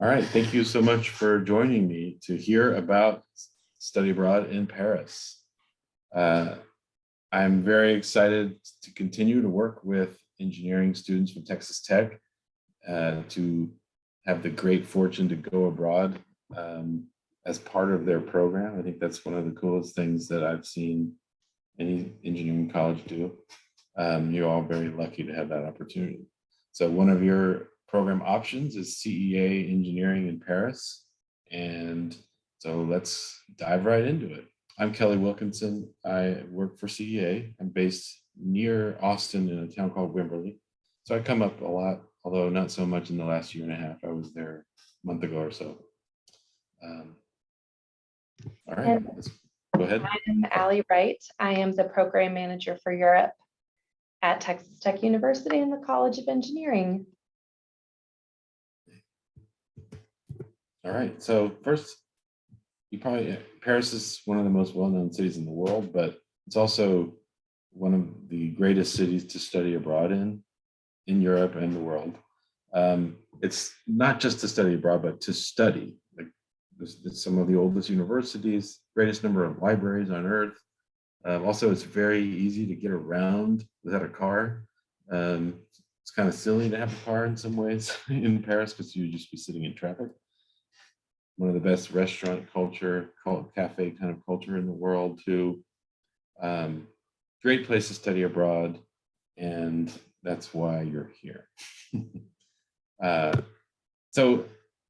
All right, thank you so much for joining me to hear about study abroad in Paris. I'm very excited to continue to work with engineering students from Texas Tech to have the great fortune to go abroad as part of their program. I think that's one of the coolest things that I've seen any engineering college do. You're all very lucky to have that opportunity. So one of your program options is CEA Engineering in Paris. And so let's dive right into it. I'm Kelly Wilkinson. I work for CEA. I'm based near Austin in a town called Wimberley. So I come up a lot, although not so much in the last year and a half. I was there a month ago or so. All right, let's go ahead. I'm Allie Wright. I am the program manager for Europe at Texas Tech University in the College of Engineering. All right, so first, Paris is one of the most well-known cities in the world, but it's also one of the greatest cities to study abroad in Europe and the world. It's not just to study abroad, but to study. Like there's some of the oldest universities, greatest number of libraries on earth. Also, it's very easy to get around without a car. It's kind of silly to have a car in some ways in Paris because you'd just be sitting in traffic. One of the best restaurant culture, cafe kind of culture in the world too. Great place to study abroad, and that's why you're here. So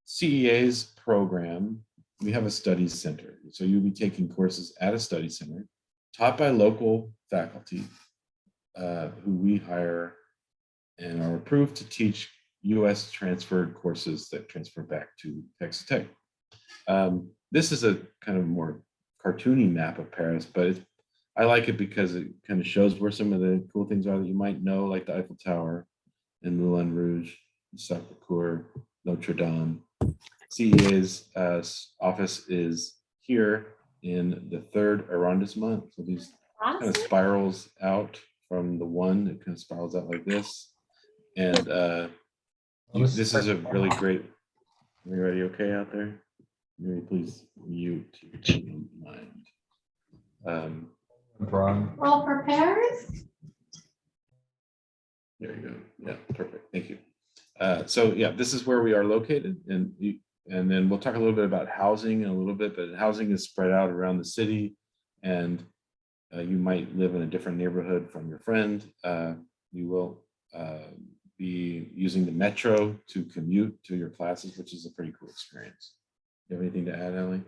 CEA's program, we have a studies center. So you'll be taking courses at a study center taught by local faculty who we hire and are approved to teach US transferred courses that transfer back to Texas Tech. This is a kind of more cartoony map of Paris, but I like it because it kind of shows where some of the cool things are that you might know, like the Eiffel Tower and Moulin Rouge, Sacré-Cœur, Notre Dame. CEA's office is here in the 3rd arrondissement. So these kind of spirals out from the one, it kind of spirals out like this. And this is a really great, everybody okay out there? Maybe please mute if you don't mind. All for Paris? There you go. Yeah, perfect. Thank you. So yeah, this is where we are located, and then we'll talk a little bit about housing in a little bit, but housing is spread out around the city, and you might live in a different neighborhood from your friend. You will be using the metro to commute to your classes, which is a pretty cool experience. You have anything to add, Ellie?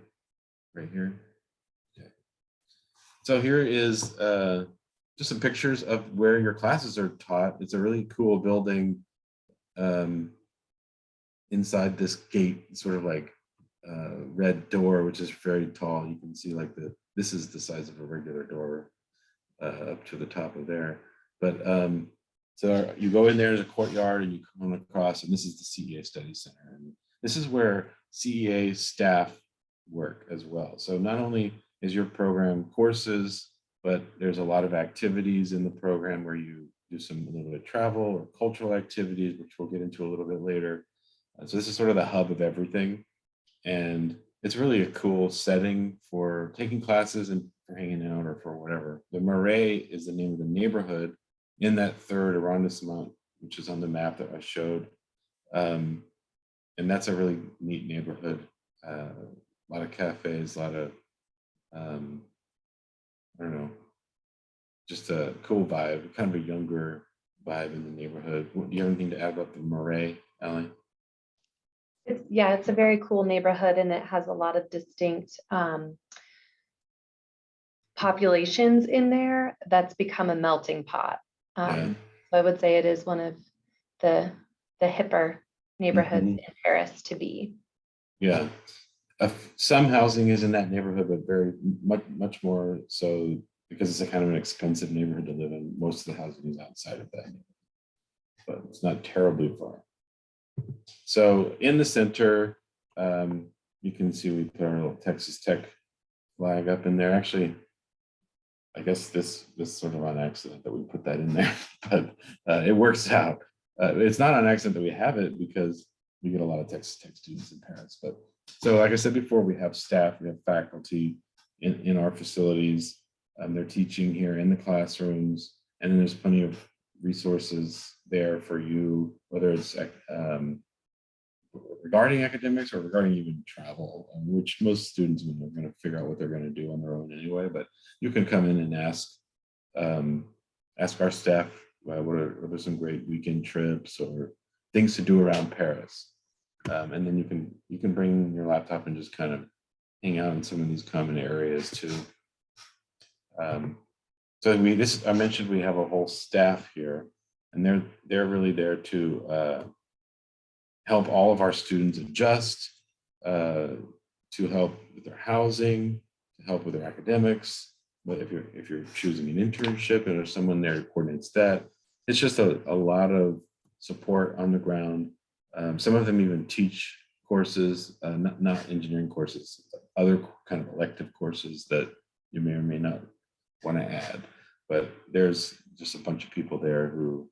Right here. Okay. So here is just some pictures of where your classes are taught. It's a really cool building inside this gate, sort of like red door, which is very tall. You can see like this is the size of a regular door up to the top of there. But so you go in there, there's a courtyard, and you come across, and this is the CEA Study Center. And this is where CEA staff work as well. So not only is your program courses, but there's a lot of activities in the program where you do a little bit of travel or cultural activities, which we'll get into a little bit later. So this is sort of the hub of everything. And it's really a cool setting for taking classes and for hanging out or for whatever. The Marais is the name of the neighborhood in that 3rd arrondissement, which is on the map that I showed. And that's a really neat neighborhood. A lot of cafes, a lot of, I don't know, just a cool vibe, kind of a younger vibe in the neighborhood. Do you have anything to add about the Marais, Allie? It's a very cool neighborhood, and it has a lot of distinct populations in there that's become a melting pot. So I would say it is one of the hipper neighborhoods in Paris to be. Yeah, some housing is in that neighborhood, but very much more so because it's a kind of an expensive neighborhood to live in. Most of the housing is outside of that, but it's not terribly far. So in the center, you can see we put our little Texas Tech flag up in there. Actually, I guess this sort of on accident that we put that in there, but it works out. It's not on accident that we have it because we get a lot of Texas Tech students in Paris. But so, like I said before, we have staff, we have faculty in our facilities. They're teaching here in the classrooms, and then there's plenty of resources there for you, whether it's regarding academics or regarding even travel, which most students are going to figure out what they're going to do on their own anyway. But you can come in and ask our staff what are some great weekend trips or things to do around Paris, and then you can bring your laptop and just kind of hang out in some of these common areas too. So I mentioned we have a whole staff here, and they're really there to help all of our students adjust, to help with their housing, to help with their academics. But if you're choosing an internship and there's someone there who coordinates that, it's just a lot of support on the ground. Some of them even teach courses, not engineering courses, other kind of elective courses that you may or may not want to add. But there's just a bunch of people there who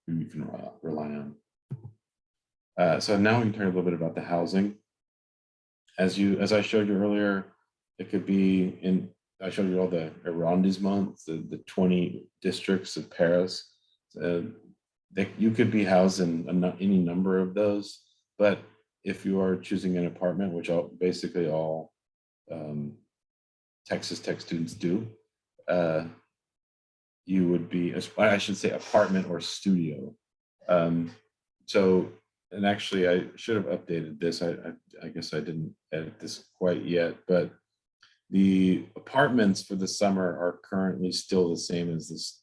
you can rely on. So now we can talk a little bit about the housing. As I showed you earlier, it could be I showed you all the arrondissements, the 20 districts of Paris. You could be housed in any number of those, but if you are choosing an apartment, which basically all Texas Tech students do, you would be, I should say, apartment or studio. And actually, I should have updated this. I guess I didn't edit this quite yet, but the apartments for the summer are currently still the same as this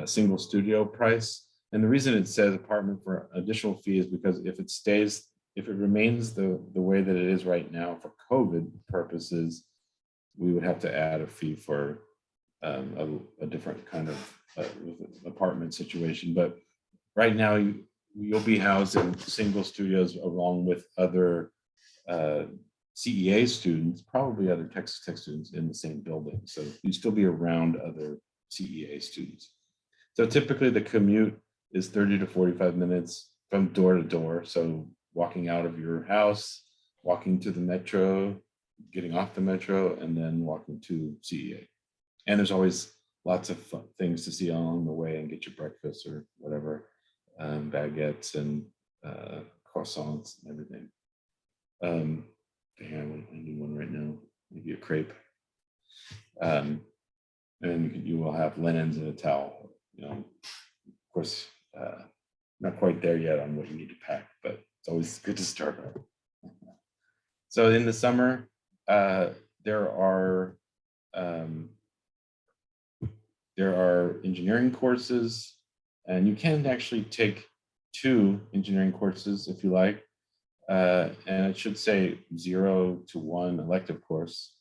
single studio price. And the reason it says apartment for additional fee is because if it remains the way that it is right now for COVID purposes, we would have to add a fee for a different kind of apartment situation. But right now, you'll be housed in single studios along with other CEA students, probably other Texas Tech students in the same building. So you still be around other CEA students. So typically the commute is 30 to 45 minutes from door to door. So walking out of your house, walking to the metro, getting off the metro, and then walking to CEA. And there's always lots of fun things to see along the way and get your breakfast or whatever, baguettes and croissants and everything. I need one right now, maybe a crepe. And you will have linens and a towel. Of course, not quite there yet on what you need to pack, but it's always good to start. So in the summer, there are engineering courses, and you can actually take 2 engineering courses if you like. And it should say 0 to 1 elective course.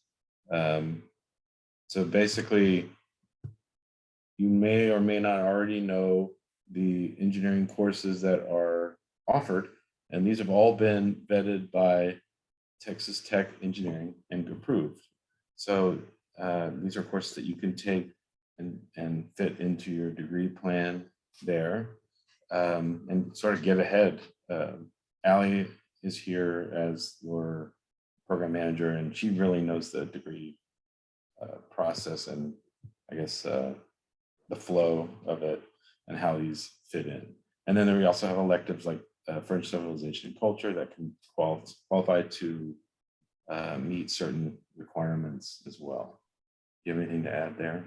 So basically, you may or may not already know the engineering courses that are offered, and these have all been vetted by Texas Tech Engineering and approved. So these are courses that you can take and fit into your degree plan there, and sort of get ahead. Allie is here as your program manager, and she really knows the degree process and I guess the flow of it and how these fit in. And then we also have electives like French civilization and culture that can qualify to meet certain requirements as well. Do you have anything to add there?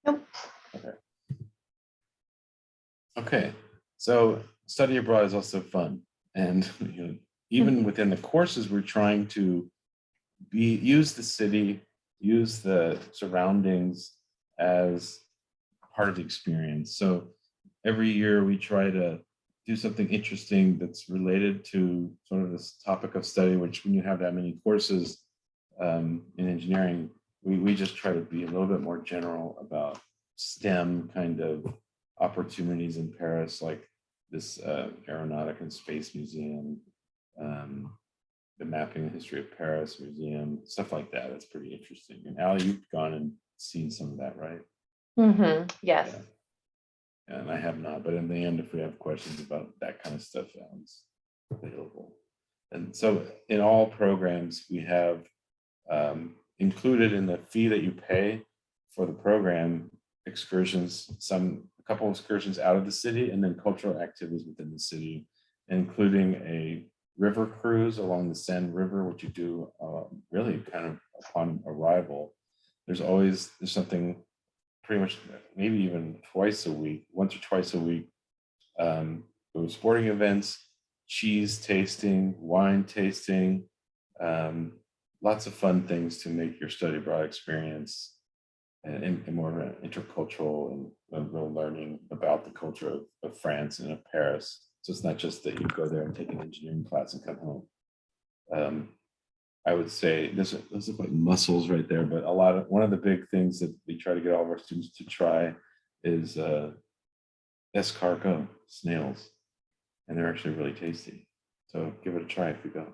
Nope. Okay. So study abroad is also fun, and even within the courses, we're trying to use the city, use the surroundings as part of the experience. So every year we try to do something interesting that's related to sort of this topic of study, which when you have that many courses in engineering, we just try to be a little bit more general about STEM kind of opportunities in Paris, like this Aeronautic and Space Museum, the Mapping and History of Paris Museum, stuff like that. That's pretty interesting. And Allie, you've gone and seen some of that, right? Mm-hmm. Yes. Yeah. And I have not, but in the end, if we have questions about that kind of stuff, Alan's available. And so in all programs, we have included in the fee that you pay for the program excursions, a couple of excursions out of the city, and then cultural activities within the city, including a river cruise along the Seine River, which you do really kind of upon arrival. There's something pretty much maybe even twice a week, once or twice a week. Those sporting events, cheese tasting, wine tasting, lots of fun things to make your study abroad experience and more of an intercultural and real learning about the culture of France and of Paris. So it's not just that you go there and take an engineering class and come home. I would say those look like mussels right there, but one of the big things that we try to get all of our students to try is escargot, snails, and they're actually really tasty. So give it a try if you go.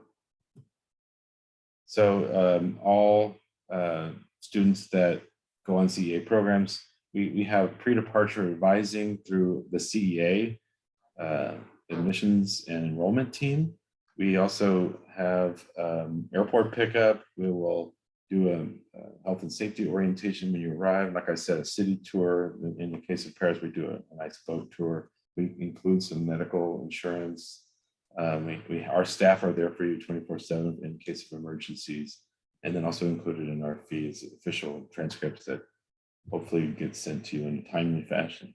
So all students that go on CEA programs, we have pre-departure advising through the CEA admissions and enrollment team. We also have airport pickup. We will do a health and safety orientation when you arrive. Like I said, a city tour. In the case of Paris, we do a nice boat tour. We include some medical insurance. Our staff are there for you 24/7 in case of emergencies. And then also included in our fees, official transcripts that hopefully get sent to you in a timely fashion.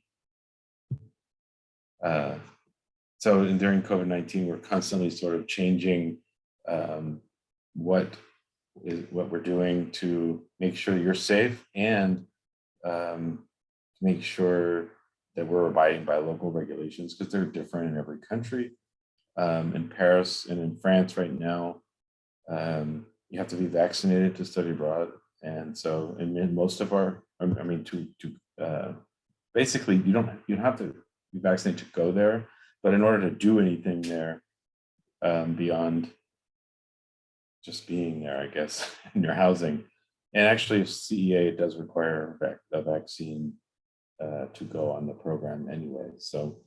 So during COVID-19, we're constantly sort of changing what we're doing to make sure you're safe and to make sure that we're abiding by local regulations, because they're different in every country. In Paris and in France right now, you have to be vaccinated to study abroad. And so in most of our, basically you don't have to be vaccinated to go there, but in order to do anything there beyond just being there, I guess, in your housing. And actually CEA does require a vaccine to go on the program anyway. So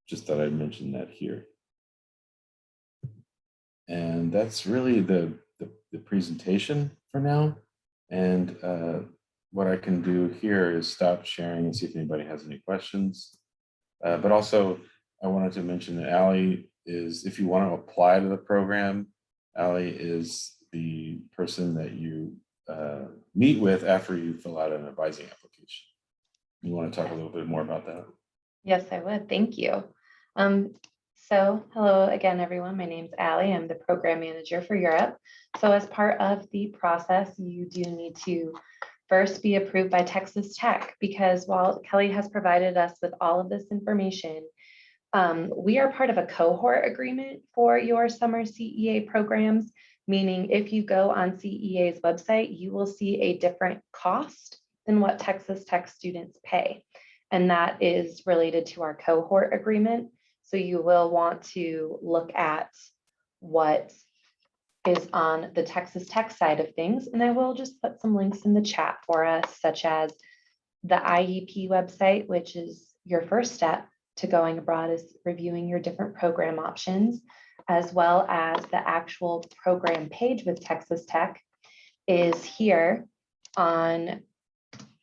just thought I'd mention that here. And that's really the presentation for now. And what I can do here is stop sharing and see if anybody has any questions. But also, I wanted to mention that Allie is, if you want to apply to the program, Allie is the person that you meet with after you fill out an advising application. You want to talk a little bit more about that? Yes, I would. Thank you. So hello again, everyone. My name's Allie. I'm the program manager for Europe. So as part of the process, you do need to first be approved by Texas Tech, because while Kelly has provided us with all of this information, we are part of a cohort agreement for your summer CEA programs, meaning if you go on CEA's website, you will see a different cost than what Texas Tech students pay. And that is related to our cohort agreement. So you will want to look at what is on the Texas Tech side of things. And I will just put some links in the chat for us, such as the IEP website, which is your first step to going abroad, is reviewing your different program options, as well as the actual program page with Texas Tech is here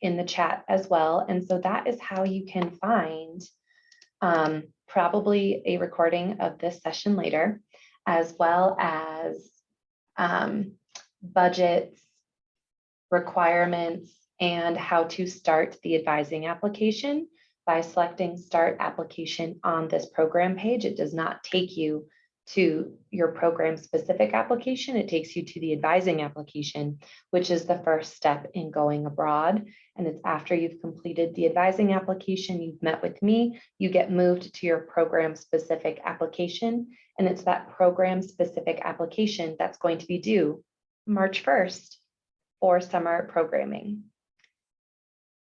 in the chat as well. And so that is how you can find probably a recording of this session later, as well as budgets, requirements, and how to start the advising application. By selecting start application on this program page, it does not take you to your program specific application. It takes you to the advising application, which is the first step in going abroad. And it's after you've completed the advising application, you've met with me, you get moved to your program specific application. And it's that program specific application that's going to be due March 1st for summer programming.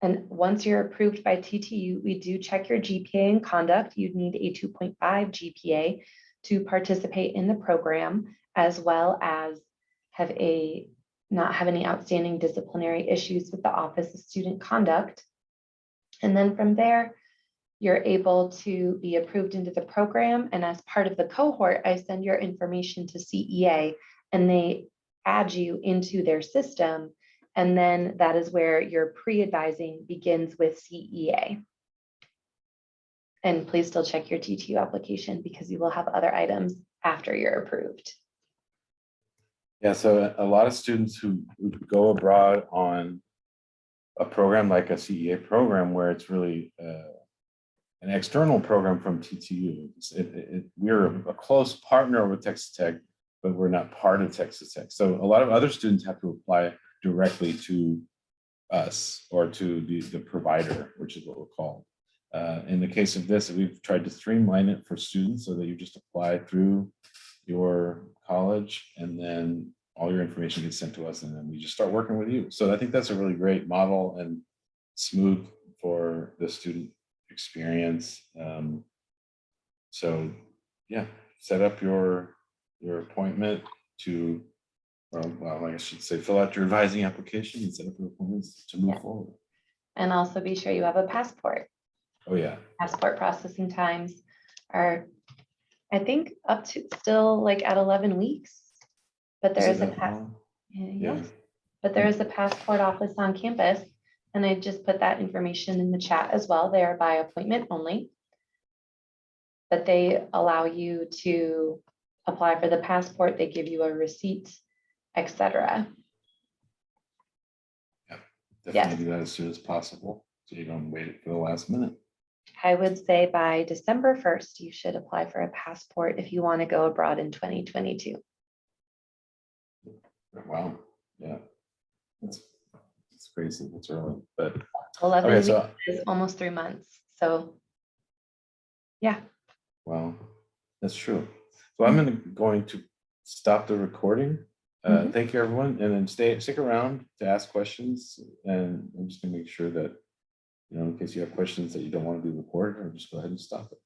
And once you're approved by TTU, we do check your GPA and conduct. You'd need a 2.5 GPA to participate in the program, as well as not have any outstanding disciplinary issues with the Office of Student Conduct. And then from there, you're able to be approved into the program. And as part of the cohort, I send your information to CEA and they add you into their system. And then that is where your pre-advising begins with CEA. And please still check your TTU application because you will have other items after you're approved. Yeah, so a lot of students who go abroad on a program like a CEA program where it's really an external program from TTU. We're a close partner with Texas Tech, but we're not part of Texas Tech. So a lot of other students have to apply directly to us or to the provider, which is what we're called. In the case of this, we've tried to streamline it for students so that you just apply through your college and then all your information gets sent to us and then we just start working with you. So I think that's a really great model and smooth for the student experience. So yeah, set up your appointment to, well, I should say, fill out your advising application and set up your appointments to move forward. And also be sure you have a passport. Oh yeah. Passport processing times are, I think, up to still like at 11 weeks, but there is a yes, but there is a passport office on campus. And I just put that information in the chat as well. They are by appointment only, but they allow you to apply for the passport. They give you a receipt, etc. Yeah, definitely do that as soon as possible so you don't wait for the last minute. I would say by December 1st, you should apply for a passport if you want to go abroad in 2022. Wow. Yeah. It's crazy. It's early, but 11 okay, so weeks is almost 3 months. So yeah. wow, that's true. So I'm going to stop the recording. Thank you, everyone, and then stick around to ask questions. And I'm just gonna make sure that, in case you have questions that you don't want to be recorded, or just go ahead and stop it.